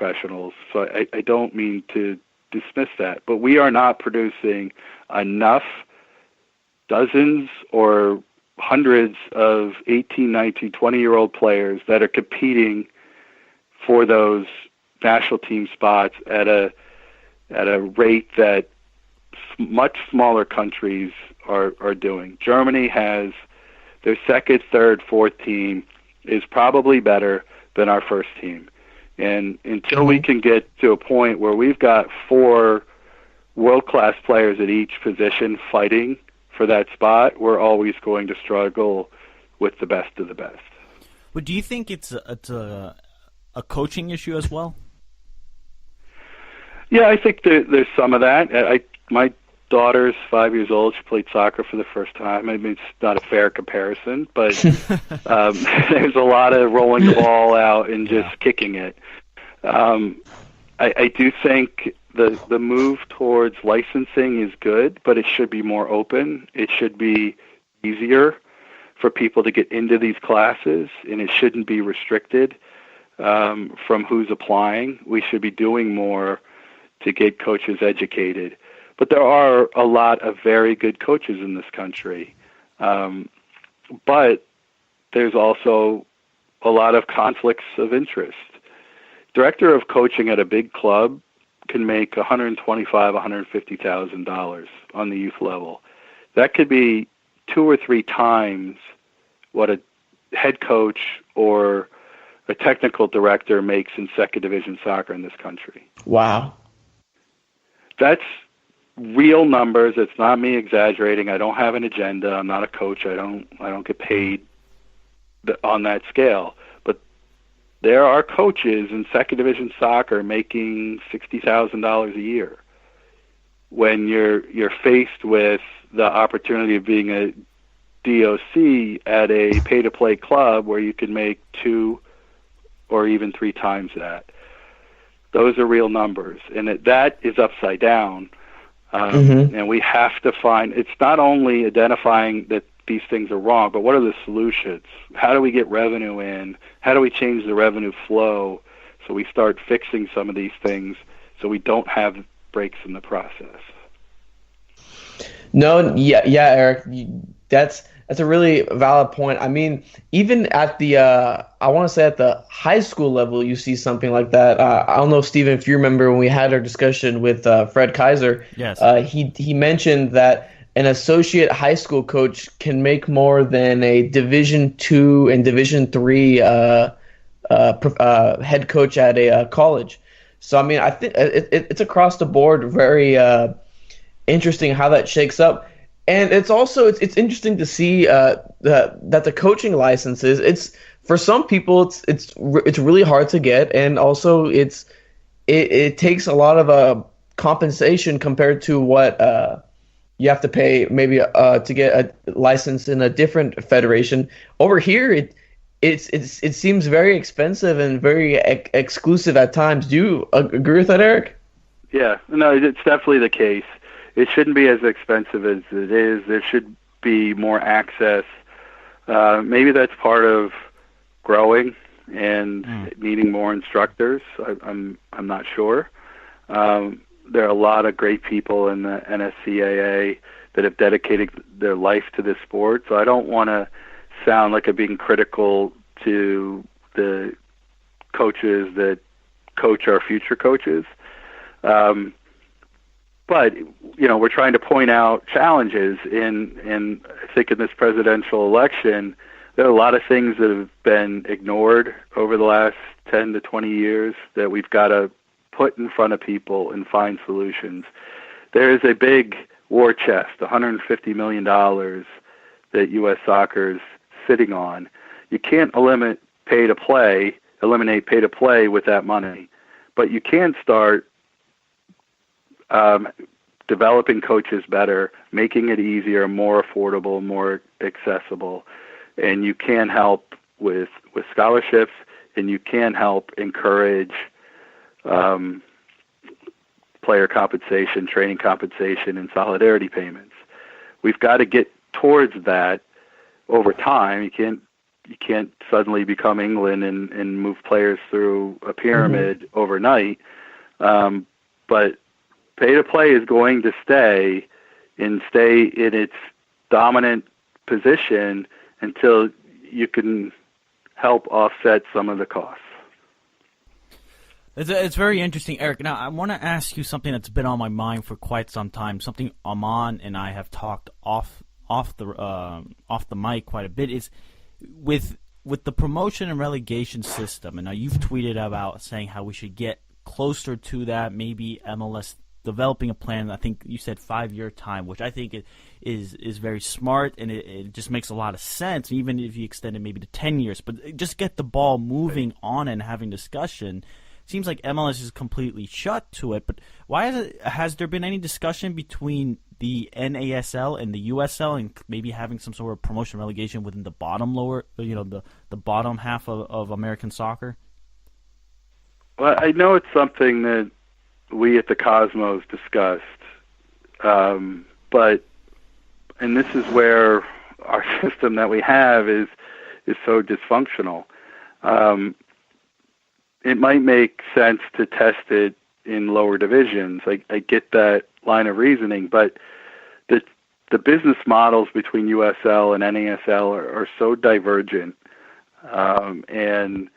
professionals. So I don't mean to dismiss that, but we are not producing enough dozens or hundreds of 18, 19, 20-year-old players that are competing for those national team spots at a rate that much smaller countries are doing. Germany has their second, third, fourth team is probably better than our first team. And until we can get to a point where we've got 4 world-class players at each position fighting for that spot, we're always going to struggle with the best of the best. But do you think it's a coaching issue as well? Yeah, I think there's some of that. My daughter's 5 years old. She played soccer for the first time. I mean, it's not a fair comparison, but there's a lot of rolling the ball out and just kicking it. I do think the move towards licensing is good, but it should be more open. It should be easier for people to get into these classes, and it shouldn't be restricted from who's applying. We should be doing more to get coaches educated. But there are a lot of very good coaches in this country. But there's also a lot of conflicts of interest. Director of coaching at a big club can make $125,000, $150,000 on the youth level. That could be 2 or 3 times what a head coach or a technical director makes in second division soccer in this country. Wow. That's real numbers. It's not me exaggerating. I don't have an agenda. I'm not a coach. I don't get paid on that scale. But there are coaches in second division soccer making $60,000 a year. When you're faced with the opportunity of being a DOC at a pay-to-play club where you can make 2 or even 3 times that. Those are real numbers, and that is upside down. And we have to find, it's not only identifying that these things are wrong, but what are the solutions? How do we get revenue in? How do we change the revenue flow so we start fixing some of these things so we don't have breaks in the process? No, yeah, Eric, that's a really valid point. I mean, even at the, I want to say at the high school level, you see something like that. I don't know, Steven, if you remember when we had our discussion with Fred Kaiser. Yes. He mentioned that an associate high school coach can make more than a Division II and Division III head coach at a college. So, I mean, I think it's across the board very interesting how that shakes up. And it's also it's interesting to see that the coaching licenses, it's for some people it's really hard to get, and also it takes a lot of compensation compared to what you have to pay maybe to get a license in a different federation. Over here it seems very expensive and very exclusive at times. Do you agree with that, Eric? Yeah, no, it's definitely the case. It shouldn't be as expensive as it is. There should be more access. Maybe that's part of growing and needing more instructors. I'm not sure. There are a lot of great people in the NSCAA that have dedicated their life to this sport. So I don't want to sound like I'm being critical to the coaches that coach our future coaches. But, you know, we're trying to point out challenges in I think in this presidential election, there are a lot of things that have been ignored over the last 10 to 20 years that we've got to put in front of people and find solutions. There is a big war chest, $150 million that U.S. Soccer is sitting on. You can't eliminate pay-to-play with that money, but you can start developing coaches better, making it easier, more affordable, more accessible, and you can help with scholarships, and you can help encourage player compensation, training compensation, and solidarity payments. We've got to get towards that over time. You can't you can't suddenly become England and move players through a pyramid overnight. But pay to play is going to stay in its dominant position until you can help offset some of the costs. It's very interesting, Eric. Now, I want to ask you something that's been on my mind for quite some time. Something Aman and I have talked off the mic quite a bit is with the promotion and relegation system. And now you've tweeted about saying how we should get closer to that. Maybe MLS developing a plan. I think you said 5-year time, which I think is very smart, and it just makes a lot of sense. Even if you extend it maybe to 10 years, but just get the ball moving on and having discussion. Seems like MLS is completely shut to it, but has there been any discussion between the NASL and the USL and maybe having some sort of promotion relegation within the bottom the bottom half of American soccer? Well, I know it's something that we at the Cosmos discussed, but this is where our system that we have is so dysfunctional. It might make sense to test it in lower divisions. I get that line of reasoning, but the business models between USL and NASL are so divergent, and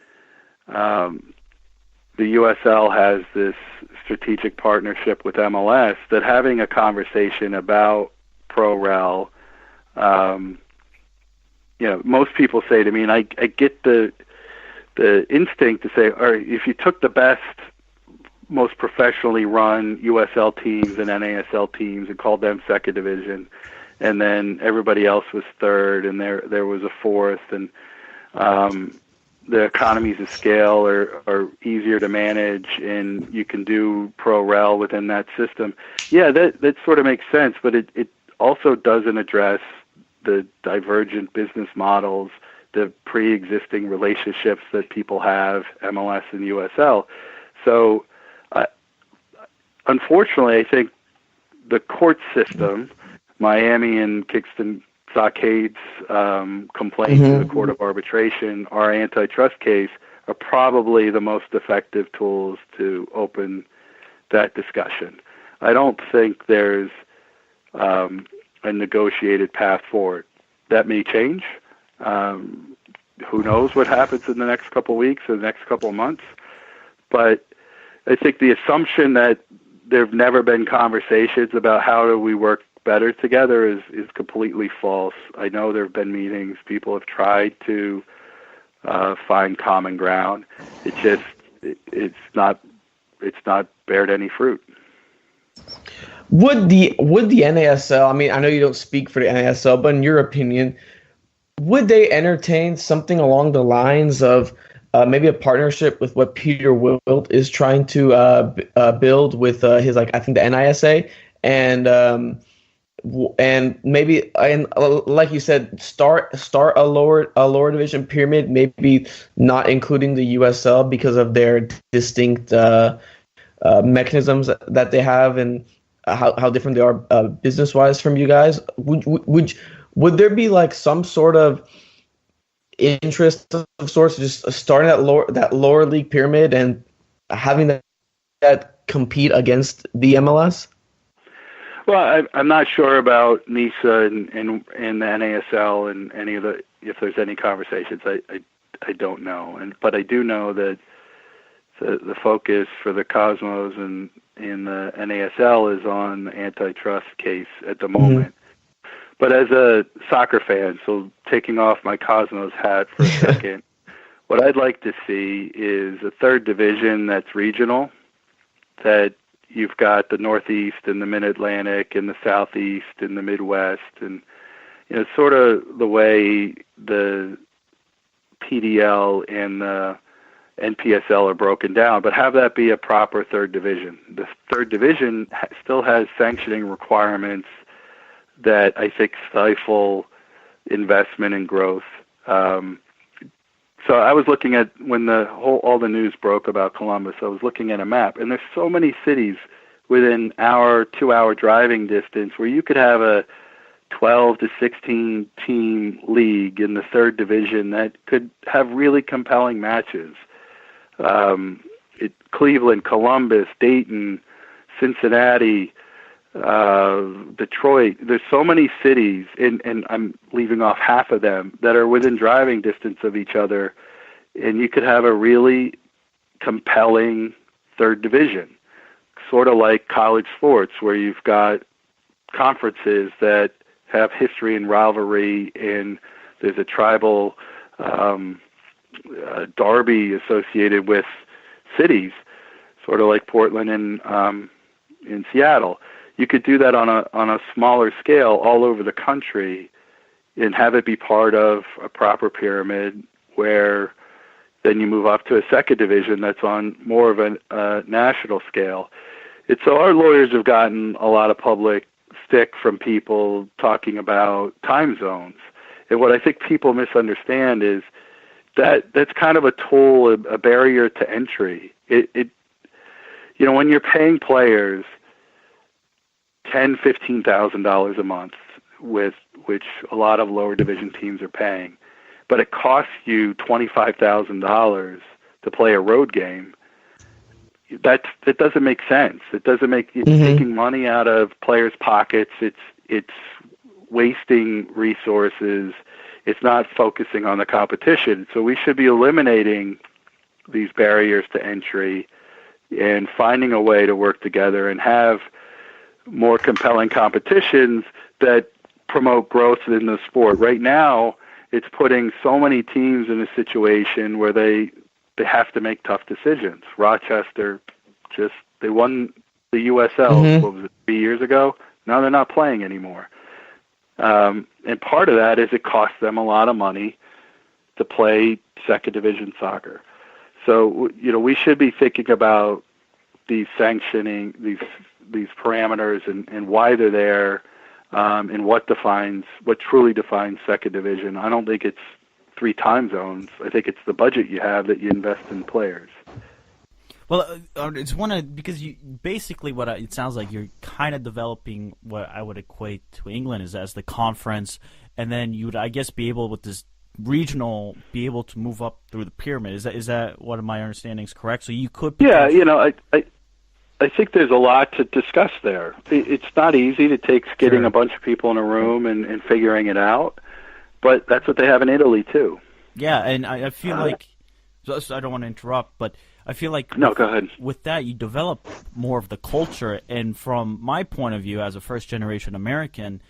the USL has this strategic partnership with MLS that having a conversation about pro-rel, most people say to me, and I get the instinct to say, all right, if you took the best, most professionally run USL teams and NASL teams and called them second division, and then everybody else was third, and there was a fourth, and the economies of scale are easier to manage, and you can do pro-rel within that system. Yeah, that sort of makes sense, but it also doesn't address the divergent business models, the pre-existing relationships that people have, MLS and USL. So, unfortunately, I think the court system, Miami and Kingston Sockade's complaint to the Court of Arbitration, our antitrust case, are probably the most effective tools to open that discussion. I don't think there's a negotiated path forward. That may change. Who knows what happens in the next couple of weeks or the next couple of months. But I think the assumption that there have never been conversations about how do we work better together is completely false. I know there have been meetings. People have tried to find common ground. It's not bared any fruit. Would the NASL, I mean, I know you don't speak for the NASL, but in your opinion, would they entertain something along the lines of maybe a partnership with what Peter Wilt is trying to build with his, I think, the NISA, and maybe, and like you said, start a lower division pyramid, maybe not including the USL because of their distinct mechanisms that they have and how different they are business wise from you guys. Would there be some sort of interest of sorts, just starting that lower league pyramid and having that compete against the MLS? Well, I'm not sure about NISA and the NASL and any of if there's any conversations. I don't know, but I do know that the focus for the Cosmos and the NASL is on the antitrust case at the moment. But as a soccer fan, so taking off my Cosmos hat for a second, what I'd like to see is a third division that's regional, that you've got the Northeast and the Mid-Atlantic and the Southeast and the Midwest, and sort of the way the PDL and the NPSL are broken down, but have that be a proper third division. The third division still has sanctioning requirements that I think stifle investment and growth. So I was looking at when all the news broke about Columbus. I was looking at a map, and there's so many cities within 2-hour driving distance where you could have a 12 to 16 team league in the third division that could have really compelling matches. Cleveland, Columbus, Dayton, Cincinnati, Detroit. There's so many cities, and I'm leaving off half of them, that are within driving distance of each other, and you could have a really compelling third division, sort of like college sports, where you've got conferences that have history and rivalry, and there's a tribal derby associated with cities, sort of like Portland and in Seattle. You could do that on a smaller scale all over the country and have it be part of a proper pyramid, where then you move up to a second division that's on more of a national scale. So our lawyers have gotten a lot of public stick from people talking about time zones. And what I think people misunderstand is that's kind of a tool, a barrier to entry. When you're paying players $10,000-$15,000 a month, which a lot of lower division teams are paying, but it costs you $25,000 to play a road game, that doesn't make sense. It doesn't make it's taking money out of players' pockets. It's wasting resources. It's not focusing on the competition. So we should be eliminating these barriers to entry and finding a way to work together and have more compelling competitions that promote growth in the sport. Right now, it's putting so many teams in a situation where they have to make tough decisions. Rochester they won the USL, what was it, 3 years ago? Now they're not playing anymore. And part of that is it costs them a lot of money to play second division soccer. So, we should be thinking about these sanctioning, these parameters and why they're there, and what truly defines second division. I don't think it's 3 time zones. I think it's the budget you have that you invest in players. Well, it's because you basically it sounds like you're kind of developing what I would equate to England as the conference, and then you would, I guess, be able with this regional be able to move up through the pyramid. Is that what my understanding is correct? So you could. Yeah, I think there's a lot to discuss there. It's not easy to take getting a bunch of people in a room and figuring it out, but that's what they have in Italy too. Yeah, and I feel like, I don't want to interrupt, but I feel like no, go ahead. With that, you develop more of the culture, and from my point of view as a first-generation American,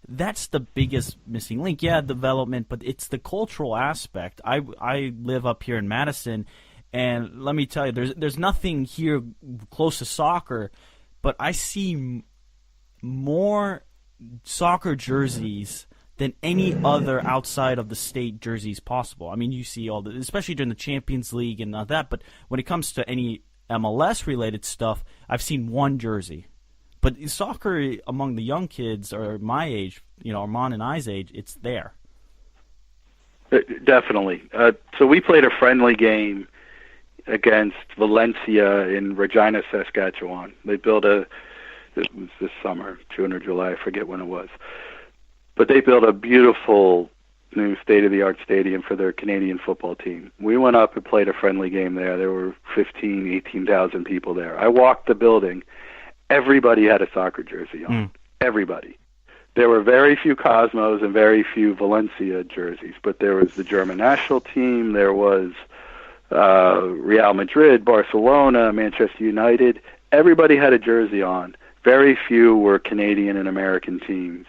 that's the biggest missing link. Yeah, development, but it's the cultural aspect. I live up here in Madison, and let me tell you, there's nothing here close to soccer, but I see more soccer jerseys than any other outside of the state jerseys possible. I mean, you see all especially during the Champions League and all that, but when it comes to any MLS-related stuff, I've seen one jersey. But soccer among the young kids, or my age, Armand and I's age, it's there. Definitely. So we played a friendly game against Valencia in Regina, Saskatchewan. They built it was this summer, June or July, I forget when it was. But they built a beautiful new state-of-the-art stadium for their Canadian football team. We went up and played a friendly game there. There were 18,000 people there. I walked the building. Everybody had a soccer jersey on. Everybody. There were very few Cosmos and very few Valencia jerseys, but there was the German national team. There was Real Madrid, Barcelona, Manchester United. Everybody had a jersey on. Very few were Canadian and American teams.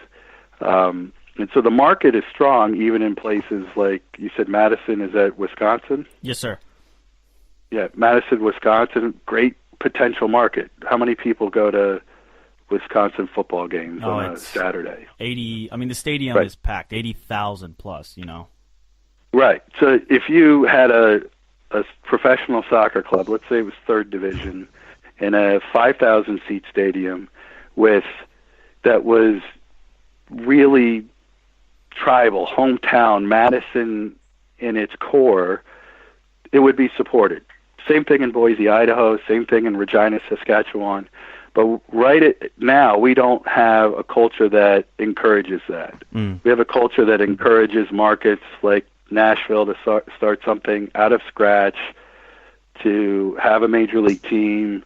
And so the market is strong, even in places like, you said Madison, is that Wisconsin? Yes, sir. Yeah, Madison, Wisconsin, great potential market. How many people go to Wisconsin football games on a Saturday? 80. I mean, the stadium is packed, 80,000 plus, Right. So if you had a professional soccer club, let's say it was third division, in a 5,000-seat stadium that was really tribal, hometown, Madison in its core, it would be supported. Same thing in Boise, Idaho, same thing in Regina, Saskatchewan. But now, we don't have a culture that encourages that. We have a culture that encourages markets like Nashville to start something out of scratch, to have a major league team,